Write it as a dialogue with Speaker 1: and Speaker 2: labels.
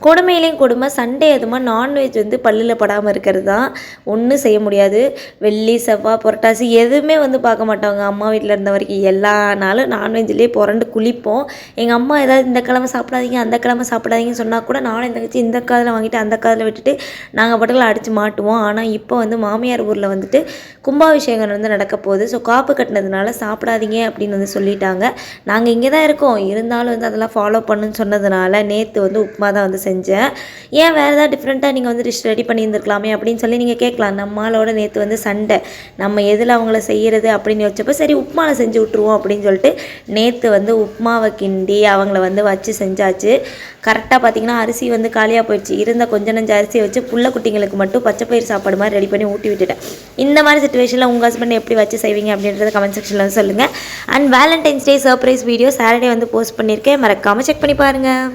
Speaker 1: கொடுமையிலையும் கொடுமை சண்டே அதுமா நான்வெஜ் வந்து பல்லில் படாமல் இருக்கிறது தான். ஒன்றும் செய்ய முடியாது. வெள்ளி செவ்வாய் புரட்டாசி எதுவுமே வந்து பார்க்க மாட்டாங்க. அம்மா வீட்டில் இருந்த வரைக்கும் எல்லா நாளும் நான்வெஜ்லேயே புரண்டு குளிப்போம். எங்கள் அம்மா ஏதாவது இந்த கிழமை சாப்பிடாதீங்க அந்த கிழமை சாப்பிடாதீங்கன்னு சொன்னால் கூட நானும் இந்த கட்சி இந்த காதில் வாங்கிட்டு அந்த காதில் விட்டுட்டு நாங்கள் பாட்டுல அடித்து மாட்டுவோம். ஆனால் இப்போ வந்து மாமியார் ஊரில் வந்துட்டு கும்பாபிஷேகம் வந்து நடக்க போகுது. ஸோ காப்பு கட்டினதுனால சாப்பிடாதீங்க அப்படின்னு வந்து சொல்லிட்டாங்க. நாங்கள் இங்கே தான் இருக்கோம், இருந்தாலும் வந்து அதெல்லாம் ஃபாலோ பண்ணுன்னு சொன்னதுனால நேற்று வந்து உப்புமா தான் வந்து செஞ்சேன். ஏன் வேறு ஏதாவது டிஃப்ரெண்ட்டாக நீங்கள் வந்து டிஷ் ரெடி பண்ணியிருந்துருக்கலாமே அப்படின்னு சொல்லி நீங்கள் கேட்கலாம். நம்மளோட நேற்று வந்து சண்டை, நம்ம எதில் அவங்கள செய்கிறது அப்படின்னு யோசிச்சப்போ சரி உப்புமாவில் செஞ்சு விட்ருவோம் அப்படின்னு சொல்லிட்டு நேற்று வந்து உப்புமாவை கிண்டி அவங்கள வந்து வச்சு செஞ்சாச்சு. கரெக்டாக பார்த்திங்கன்னா அரிசி வந்து காலியாக போயிடுச்சு. இருந்த கொஞ்சம் நஞ்சு அரிசியை வச்சு புள்ள குட்டிங்களுக்கு மட்டும் பச்சை பயிர் சாப்பாடு மாதிரி ரெடி பண்ணி ஊட்டி விட்டுட்டேன். இந்த மாதிரி சுச்சுவேஷனில் உங்கள் ஹஸ்பண்ட் எப்படி வச்சு செய்வீங்க அப்படின்றத கமெண்ட் செக்ஷனில் வந்து சொல்லுங்கள். And Valentine's day surprise video Saturday வந்து போஸ்ட் பண்ணியிருக்கேன், மறக்காமல் செக் பண்ணி பாருங்கள்.